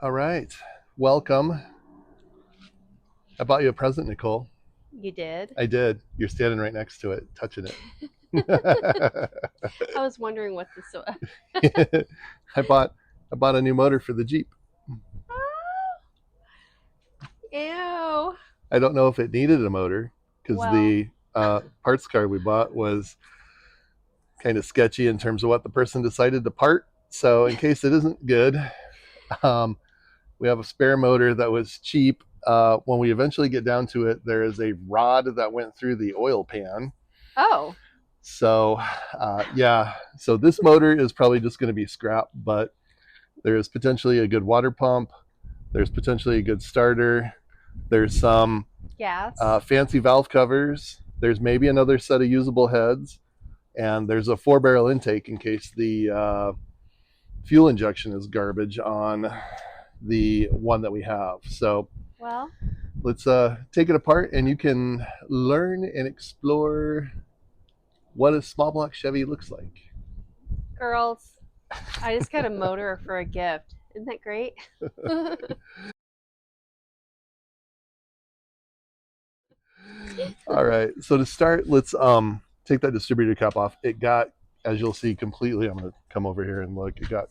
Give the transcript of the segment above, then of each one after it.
All right. Welcome. I bought you a present, Nicole. You did? I did. You're standing right next to it, touching I was wondering what this was. it. I bought a new motor for the Jeep. Ew. I don't know if it needed a motor because Well, the parts car we bought was kind of sketchy in terms of what the person decided to part. So in case it isn't good, um, we have a spare motor that was cheap. When we eventually get down to it, there is a rod that went through the oil pan. oh, So, yeah, so this motor is probably just going to be scrap, but there is potentially a good water pump. There's potentially a good starter. There's some gas. fancy valve covers. There's maybe another set of usable heads. And there's a 4-barrel intake in case the fuel injection is garbage on the one that we have. So Well, let's take it apart and you can learn and explore what a small block Chevy looks like. girls, I just got a motor for a gift. Isn't that great? All right. So to start, let's take that distributor cap off. It got, as you'll see, completely. I'm gonna come over here and look. It got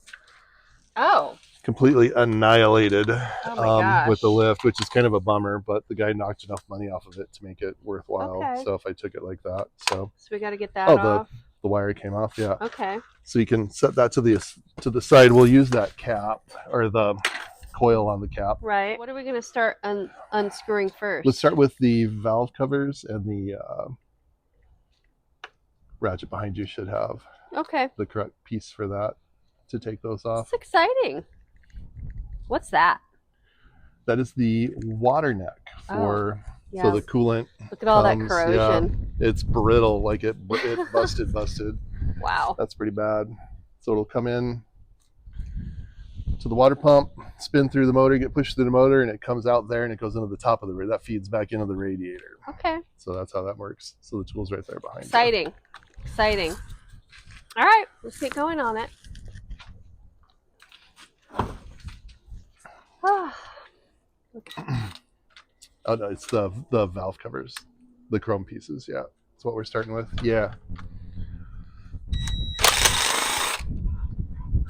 Oh, completely annihilated oh my with the gosh. lift, which is kind of a bummer. But the guy knocked enough money off of it to make it worthwhile. Okay. So if I took it like that, so So we got to get that oh, the off. the wire came off. Yeah. Okay. So you can set that to the side. We'll use that cap or the coil on the cap. Right. What are we going to start unscrewing Let's first? start with the valve covers, and the ratchet behind you should have Okay. the correct piece for that to take those off. It's exciting. What's that? That is the water neck Oh, for so yeah. the coolant Look at all that comes. Yeah, corrosion. it's brittle, like it busted. Wow. That's pretty bad. So it'll come in to the water pump, spin through the motor, get pushed through the motor, and it comes out there and it goes into the top of the that feeds back into the radiator. Okay. So that's how that works. So the tool's right there behind you. Exciting. Exciting. All right, let's get going on it. Oh no, it's the valve covers, the chrome pieces. Yeah, that's what we're starting with. Yeah.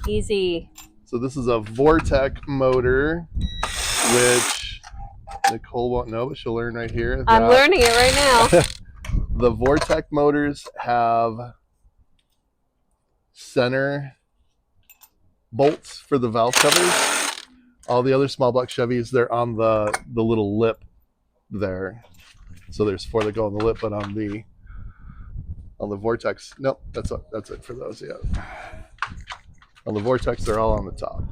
Easy. So this is a Vortec motor, which Nicole won't know, but she'll learn right here. I'm learning it right now. The Vortec motors have center bolts for the valve covers. All the other small block Chevys, they're on the little lip there. So there's 4 that go on the lip, but on the Vortex, nope, that's it for those. Yeah. On the Vortex, they're all on the top.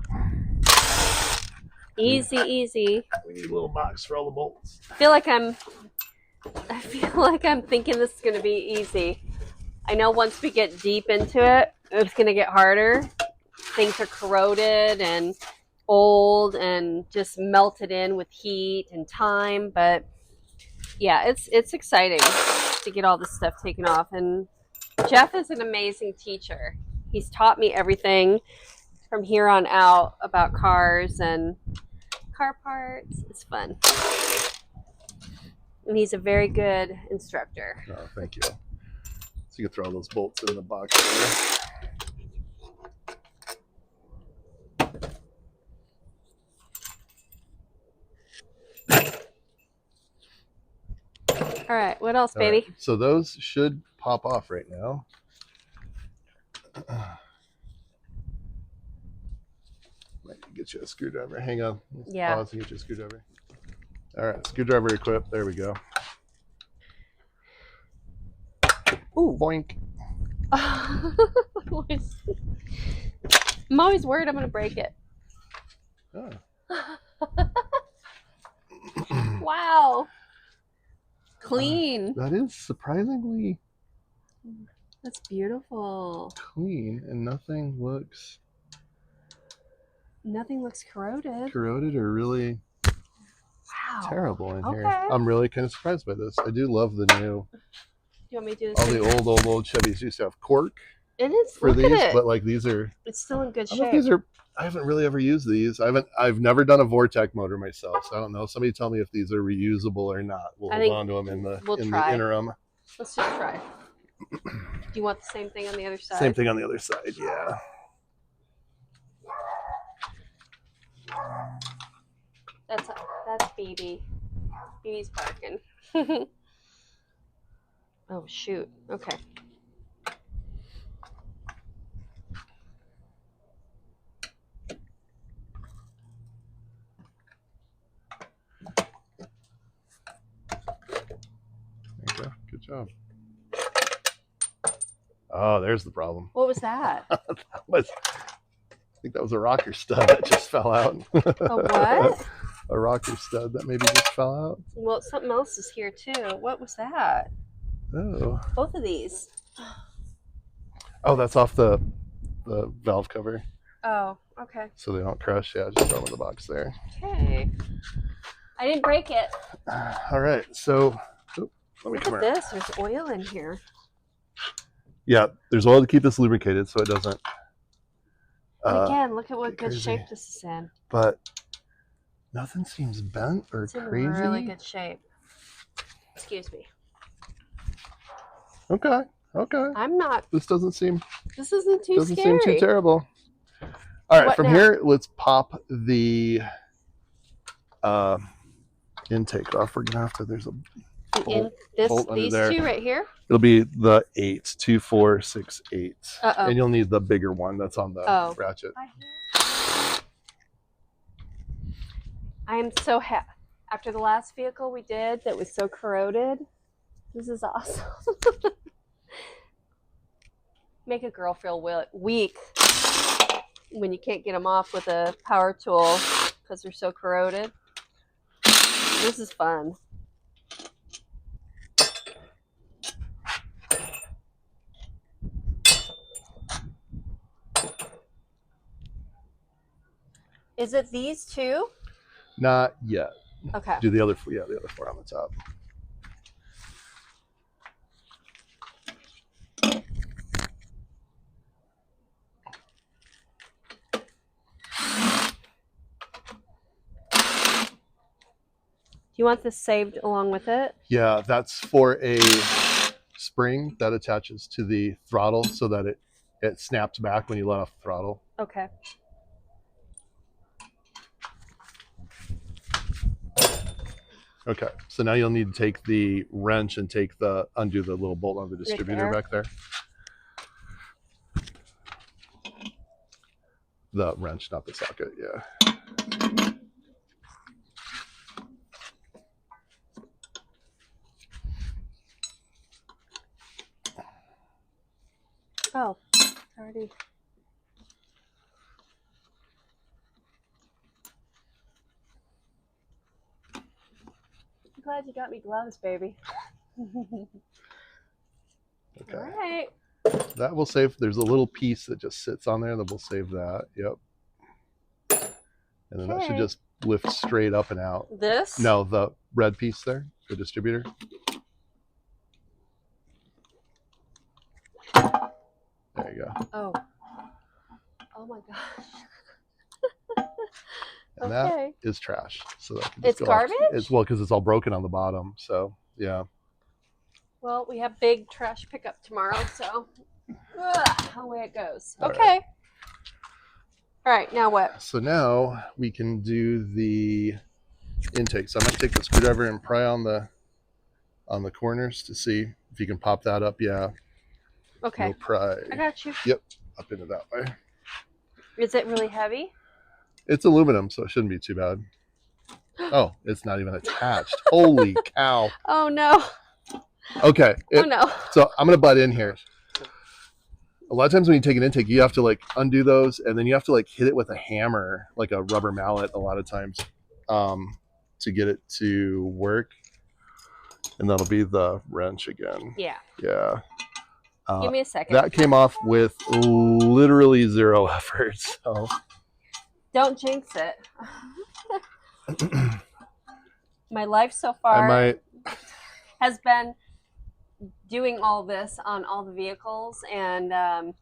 Easy, easy. We need a little box for all the bolts. I feel like I'm thinking this is going to be easy. I know once we get deep into it, it's going to get harder. Things are corroded and old and just melted in with heat and time, but yeah, it's exciting to get all this stuff taken off. And Jeff is an amazing teacher. He's taught me everything from here on out about cars and car parts. It's fun. And he's a very good instructor. Oh, thank you. So you can throw all those bolts in the box there. All right, what else, All right. baby? So those should pop off right now. Might get you a screwdriver. Hang on. Let's pause and get you a screwdriver. All right, screwdriver equipped. There we go. Ooh, boink. I'm always worried I'm going to break it. Oh. Wow. Clean. That is surprisingly That's beautiful. clean, and nothing looks Nothing looks corroded. or really Wow. terrible in here. Okay. I'm really kind of surprised by this. I do love the new. Do you want me to do this? All the old Chevys used to have cork, And it's for look at these, it. but like these are. It's still in good I don't know if shape. these are. I haven't really ever used these. I've never done a Vortec motor myself, so I don't know. Somebody tell me if these are reusable or not. We'll hold on to them in the the interim. Let's just try. Do you want the same thing on the other side? Same thing on the other side, yeah. That's BB. BB's barking. Oh shoot. Okay. There you go. Good job. Oh, there's the problem. What was that? I think that was a rocker stud that just fell out. A what? A rocker stud that maybe just fell out. Well, something else is here too. What was that? Oh. Both of these. Oh, that's off the valve cover. Oh, okay. So they don't crush. Yeah, just throw them in the box there. Okay. I didn't break it. All right. So let me Look come at around. this. There's oil in here. Yeah, there's oil to keep this lubricated so it doesn't. And again, look at what good crazy. shape this is in. But nothing seems bent or It's in crazy. really good shape. Excuse me. Okay. Okay. I'm not. This doesn't seem. This isn't too Doesn't scary. seem too terrible. All right, What from now? here, let's pop the intake off. We're gonna have to. There's a bolt under These there. two right here. It'll be the 8, 2, 4, 6, 8, Uh-oh. and you'll need the bigger one that's on the ratchet. I am so happy. After the last vehicle we did that was so corroded, this is awesome. Make a girl feel weak when you can't get them off with a power tool because they're so corroded. This is fun. Is it these two? Not yet. Okay. Do the other 4, the other 4 on the top. Do you want this saved along with it? Yeah, that's for a spring that attaches to the throttle so that it snaps back when you let off the throttle. Okay. Okay, so now you'll need to take the wrench and undo the little bolt on the distributor back there. The wrench, not the socket, yeah. Oh, already. I'm glad you got me gloves, baby. Okay. All right. That will save. There's a little piece that just sits on there that will save that. Yep. And then that should just lift straight up and out. This? No, the red piece there, the distributor. There you go. Oh. Oh my gosh. And okay. that is trash. So that can It's garbage? It's because it's all broken on the bottom. So yeah. Well, we have big trash pickup tomorrow, so away it goes. All okay. right. All right, now what? So now we can do the intake. So I might take the screwdriver and pry on the corners to see if you can pop that up. Yeah. Okay. We'll pry. I got you. Yep. Up into that way. Is it really heavy? It's aluminum, so it shouldn't be too bad. Oh, it's not even attached. Holy cow. Oh no. Okay. Oh no. So I'm going to butt in here. A lot of times when you take an intake, you have to like undo those and then you have to like hit it with a hammer, like a rubber mallet a lot of times, to get it to work. And that'll be the wrench again. Yeah. Yeah. Give me a second. That came off with literally 0 effort. So don't jinx it. My life so far has been doing all this on all the vehicles, and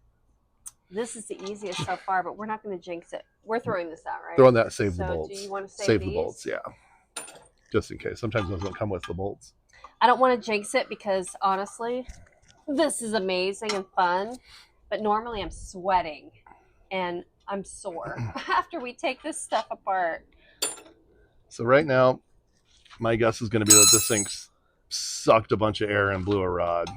This is the easiest so far, but we're not going to jinx it. We're throwing this out, right? Throwing that, save the So bolts. do you want to Save these? the bolts, yeah. Just in case. Sometimes those don't come with the bolts. I don't want to jinx it because honestly, this is amazing and fun, but normally I'm sweating and I'm sore after we take this stuff apart. So right now, my guess is going to be that this thing sucked a bunch of air and blew a rod.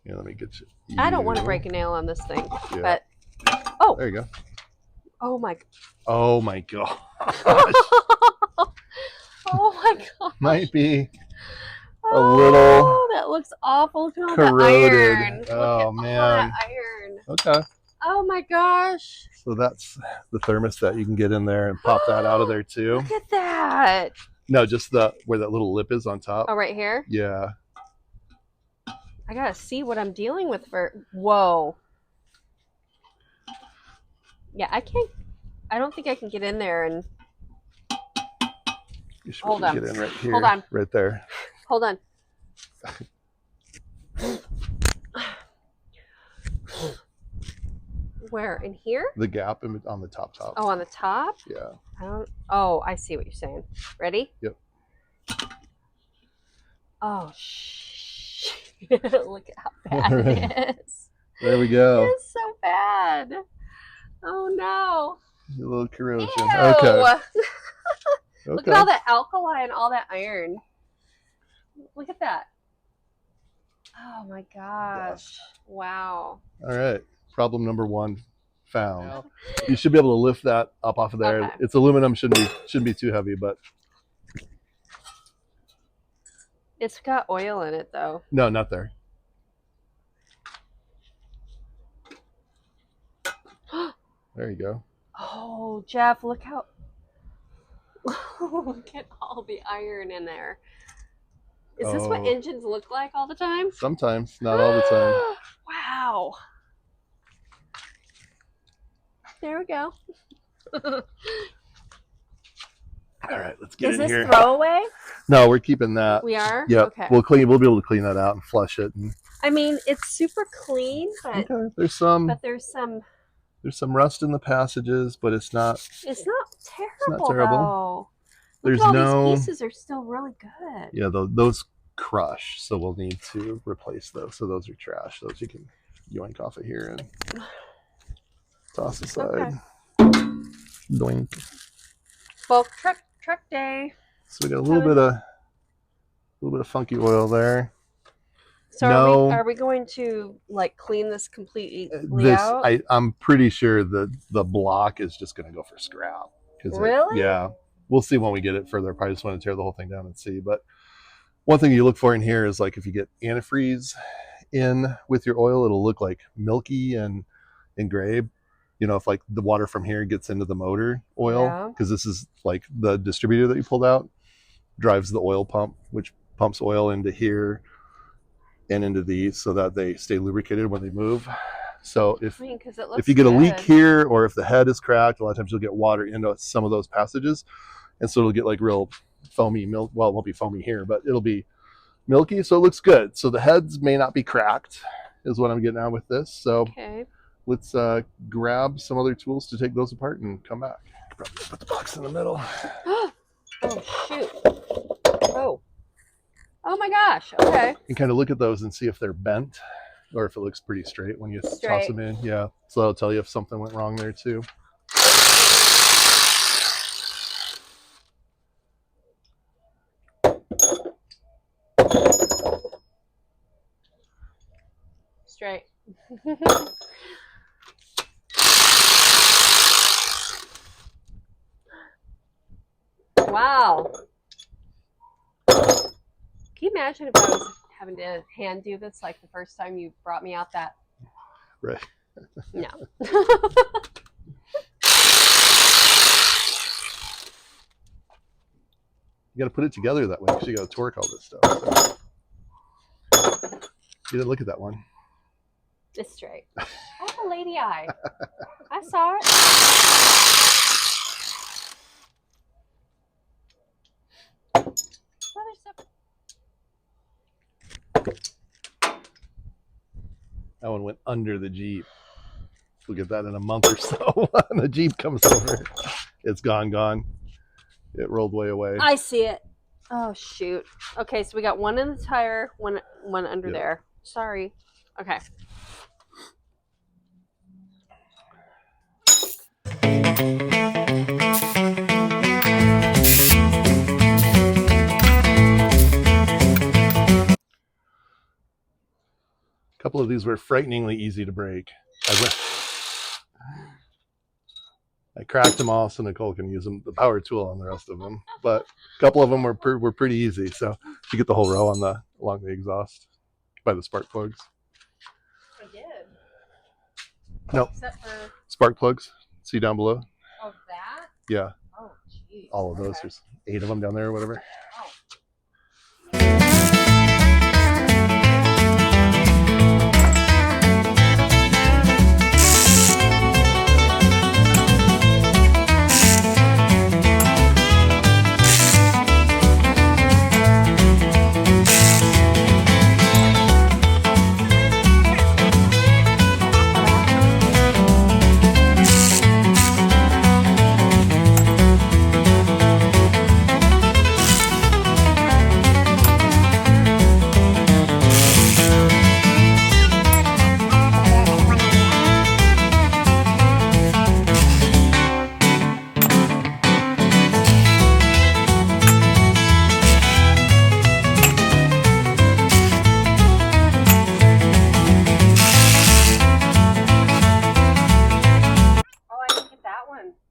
Yeah, let me get you. I don't want to break a nail on this thing, Yeah. but oh, there you go. Oh my! Oh my gosh! Oh my god! Might be a little. That looks awful. Look at all corroded. that iron. Oh Look at man! all that iron. Okay. Oh my gosh! So that's the thermostat. You can get in there and pop that out of there too. Look at that! No, just where that little lip is on top. Oh, right here? Yeah. I gotta see what I'm dealing with for. Whoa. Yeah, I can't. I don't think I can get in there and. You should Hold on. get in right here. Hold on. Right there. Hold on. Where? In here? The gap on the top. Oh, on the top? Yeah. Oh, I see what you're saying. Ready? Yep. Oh, look at how bad it is. There we go. It's so bad. Oh no. A little corrosion. Ew. Okay. Look at all that alkali and all that iron. Look at that. Oh my gosh. Wow. All right. Problem number 1 found. You should be able to lift that up off of there. Okay. It's aluminum, shouldn't be too heavy, but It's got oil in it though. no, not there. There you go. Oh, Jeff, look how look at all the iron in there. Is this what engines look like all the time? Sometimes, not all the time. Wow. There we go. All right, let's get Is in this here. throwaway? No, we're keeping that. We are? Yep. Okay. We'll be able to clean that out and flush it. And I mean, it's super clean, but okay, there's some rust in the passages, but it's not terrible. terrible. Though. There's Look at all these pieces are still really good. Yeah, those crush, so we'll need to replace those. So those are trash. Those you can yoink off of here and toss aside. Okay. Doink. Well, truck day. So we got a little bit of funky oil there. So no, are we going to like clean this completely out? I'm pretty sure the block is just going to go for scrap. Really? Yeah. We'll see when we get it further. I probably just want to tear the whole thing down and see. But one thing you look for in here is like if you get antifreeze in with your oil, it'll look like milky and gray. You know, if like the water from here gets into the motor oil, because this is like the distributor that you pulled out drives the oil pump, which pumps oil into here and into these so that they stay lubricated when they move. So if you get a leak here, or if the head is cracked, a lot of times you'll get water into some of those passages, and so it'll get like real foamy milk. Well, it won't be foamy here, but it'll be milky, so it looks good. So the heads may not be cracked is what I'm getting at with this. So let's grab some other tools to take those apart and come back. Probably put the box in the middle. Oh shoot. Oh my gosh. Okay. And kind of look at those and see if they're bent or if it looks pretty straight when you toss them in. Yeah. So that'll tell you if something went wrong there too. Straight. Wow. Can you imagine if I was having to hand do this like the first time you brought me out that? Right. No. You got to put it together that way because you got to torque all this stuff. So. You didn't look at that one. It's straight. I have a lady eye. I saw it. That one went under the Jeep. We'll get that in a month or so. When the Jeep comes over, it's gone. It rolled way away. I see it. Oh shoot. Okay, so we got one in the tire, one under there. Sorry. Okay. A couple of these were frighteningly easy to break. I cracked them all so Nicole can use them, the power tool on the rest of them. But a couple of them were pretty easy. So you get the whole row along the exhaust by the spark plugs. I did. Nope. Except for spark plugs. See down below? Oh, that? Yeah. Oh, geez. All of those. Okay. There's 8 of them down there or whatever. Oh.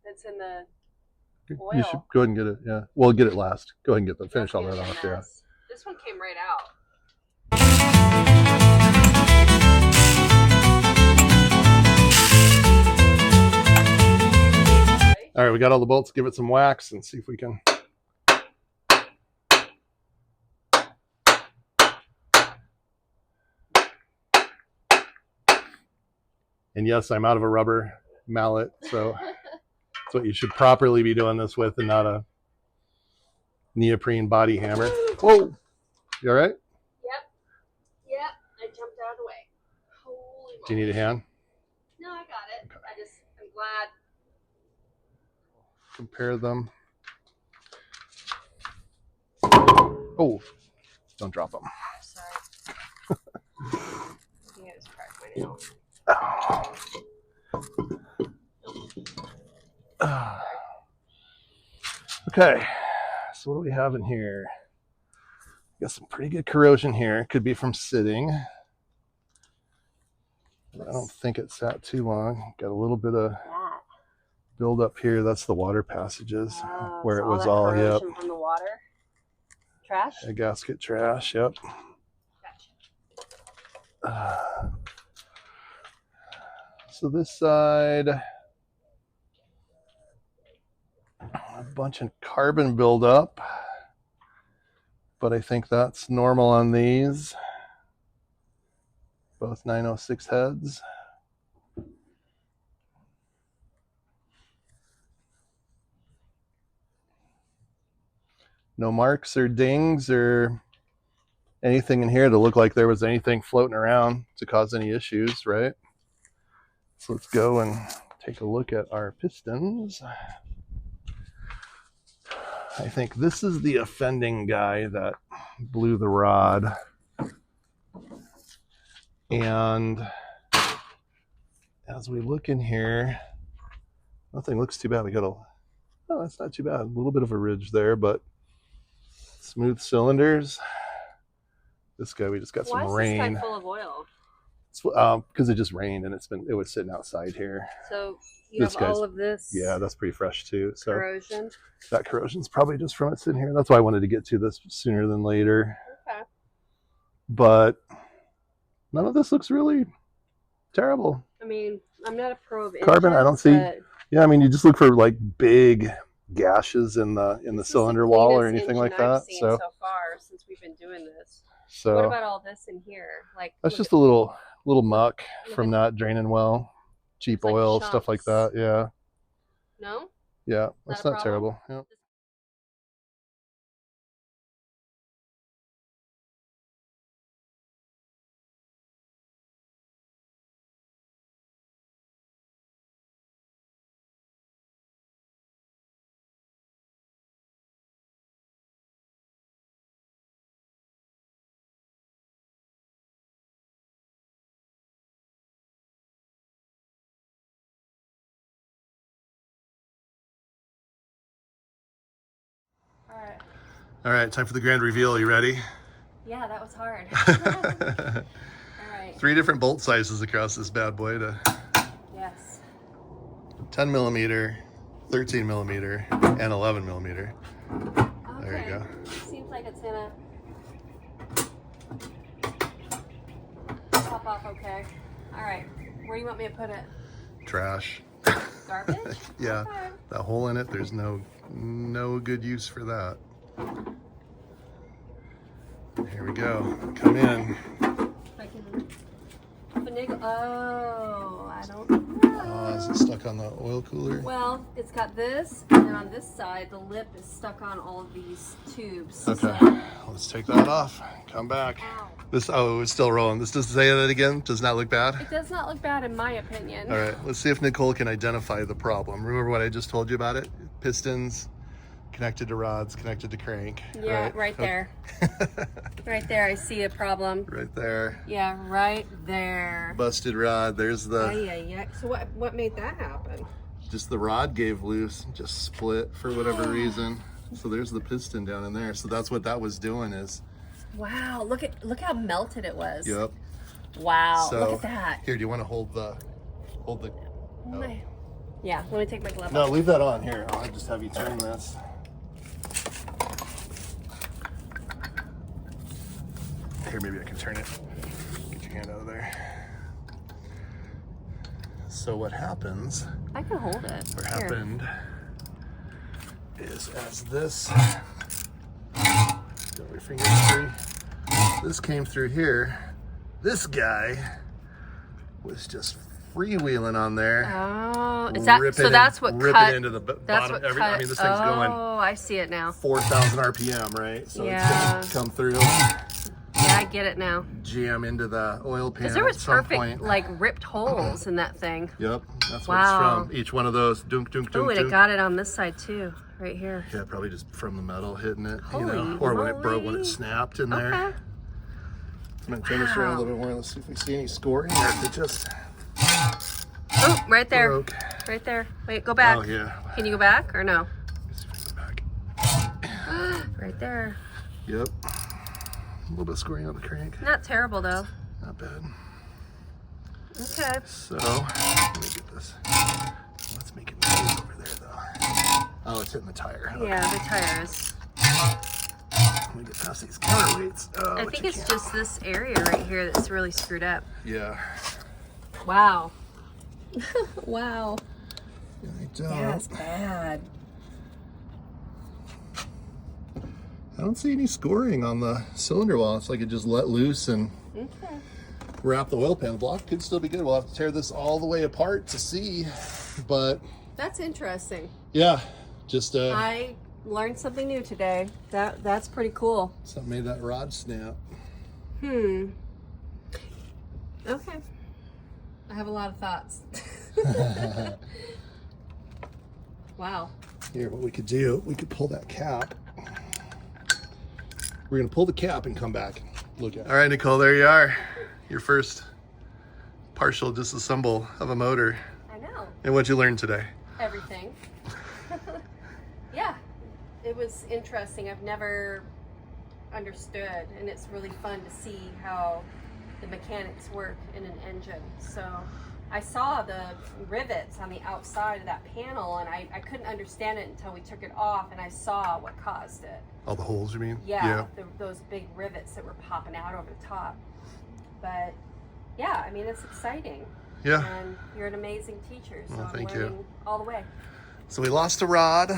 It's in the oil. You should go ahead and get it. Yeah, we'll get it last. Go ahead and get the finish all that off. Yeah. This one came right out. All right, we got all the bolts. Give it some wax and see if we can. And yes, I'm out of a rubber mallet, so that's what you should properly be doing this with, and not a neoprene body hammer. Whoa, you all right? Yep, I jumped out of the way. Holy moly. Do you need a hand? No, I got it. Okay. I'm glad. Compare them. Oh, don't drop them. Sorry. I think I just cracked my nail. Okay, so what do we have in here? Got some pretty good corrosion here. Could be from sitting. I don't think it sat too long. Got a little bit of build up here. That's the water passages where so it was all yep. From the water. Trash? A gasket trash, yep. So this side, a bunch of carbon buildup, but I think that's normal on these. Both 906 heads. No marks or dings or anything in here to look like there was anything floating around to cause any issues, right? So let's go and take a look at our pistons. I think this is the offending guy that blew the rod. And as we look in here, nothing looks too bad. We got that's not too bad. A little bit of a ridge there, but smooth cylinders. This guy, we just got some rain. Why is this guy full of oil? Because it just rained and it was sitting outside here. So you have all of this. Yeah, that's pretty fresh too. So corrosion. That corrosion's probably just from it sitting here. That's why I wanted to get to this sooner than later. Okay. But none of this looks really terrible. I mean, I'm not a pro of carbon. I don't see. Yeah, I mean, you just look for like big gashes in the cylinder wall or anything like that. So far since we've been doing this. So what about all this in here? Like that's just a little muck from not draining well, cheap oil, stuff like that. Yeah. No. Yeah, that's not terrible. Yeah. All right, time for the grand reveal. You ready? Yeah, that was hard. All right. 3 different bolt sizes across this bad boy to Yes. 10 millimeter, 13 millimeter, and 11 millimeter. Okay. There you go. Seems like it's gonna pop off okay. All right. Where do you want me to put it? Trash. Garbage? Yeah, Okay. that hole in it, there's no good use for that. Here we go. Come in. I can finagle. Oh, I don't know. Is it stuck on the oil cooler? Well, it's got this, and then on this side, the lip is stuck on all of these tubes. Okay, So. let's take that off. Come back. Ow. This, oh, it's still rolling. This does say that again. Does not look bad. It does not look bad in my opinion. All right, let's see if Nicole can identify the problem. Remember what I just told you about it? Pistons connected to rods, connected to crank. Yeah, right there. Right there, I see a problem. Right there. Yeah, right there. Busted rod. There's the, Yeah. So what made that happen? just the rod gave loose, just split for whatever reason. So there's the piston down in there. So that's what that was doing is. Wow, look how melted it was. Yep. Wow, So, look at that. Here, do you want to hold the? Yeah, let me take my glove No, off. leave that on. Here, I'll just have you turn this. Here, maybe I can turn it. Get your hand out of there. So what happens, I can hold it. what Here. happened is as this, got my fingers free, this came through here, this guy was just freewheeling on there. Oh, is that so? That's what ripping cut. into the That's bottom. what cut. I mean, this thing's going Oh, I see it now. 4,000 RPM, right? So Yeah. it's gonna come through, Yeah, I get it now. jam into the oil pan Because there at was some perfect, point. like ripped holes in that thing. Yep, that's what Wow. it's from. Each one of those, dunk, dunk, Oh, dunk, and it dunk. got it on this side too, right here. Yeah, probably just from the metal hitting it, Holy or when it broke, when moly. it snapped in there. Okay. I'm gonna turn this around a little bit more. Let's see if we see any scoring, or if it just Oh, right there. broke. Right there. Wait, go back. Oh yeah. Can you go back or no? Let's see if I can go back. Right there. Yep. A little bit of scoring on the crank. Not terrible though. Not bad. Okay. So, let me get this. Let's make it noise over there, though. Oh, it's hitting the tire. Okay. Yeah, the tires. Let me get past these counterweights. Oh, I but think you it's can't. just this area right here that's really screwed up. Yeah. Wow. Wow. I don't. That's bad. I don't see any scoring on the cylinder wall. It's like it just let loose and Okay. wrap the oil pan. The block could still be good. We'll have to tear this all the way apart to see. But That's interesting. yeah, just I learned something new today. That's pretty cool. something made that rod snap. Okay. I have a lot of thoughts. Wow. Here, what we could do, we could pull that cap. We're gonna pull the cap and come back and look at it. All right, Nicole, there you are. Your first partial disassemble of a motor. I know. And what'd you learn today? Everything. Yeah. It was interesting. I've never understood, and it's really fun to see how the mechanics work in an engine. So I saw the rivets on the outside of that panel, and I couldn't understand it until we took it off and I saw what caused it. All the holes, you mean? Yeah, those big rivets that were popping out over the top. But yeah, I mean, it's exciting. Yeah. And you're an amazing teacher, so Well, I'm thank learning you. all the way. So we lost a rod.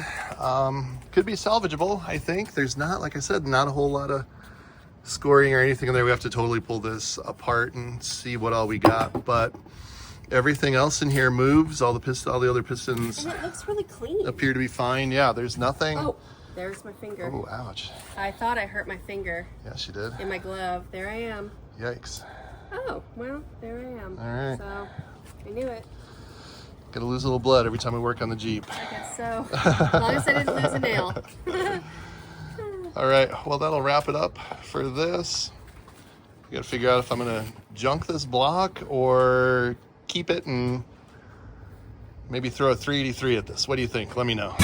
Could be salvageable, I think. There's not, like I said, not a whole lot of scoring or anything in there. We have to totally pull this apart and see what all we got. But everything else in here moves. All the other pistons And it looks really clean. appear to be fine. Yeah, there's nothing. Oh, there's my finger. Oh, ouch. I thought I hurt my finger Yeah, she did. in my glove. There I am. Yikes. Oh, well, there I am. All right. So, I knew it. Gotta lose a little blood every time we work on the Jeep. I guess so. As long as I didn't lose a nail. All right, well, that'll wrap it up for this. We gotta figure out if I'm gonna junk this block or keep it and maybe throw a 383 at this. What do you think? Let me know.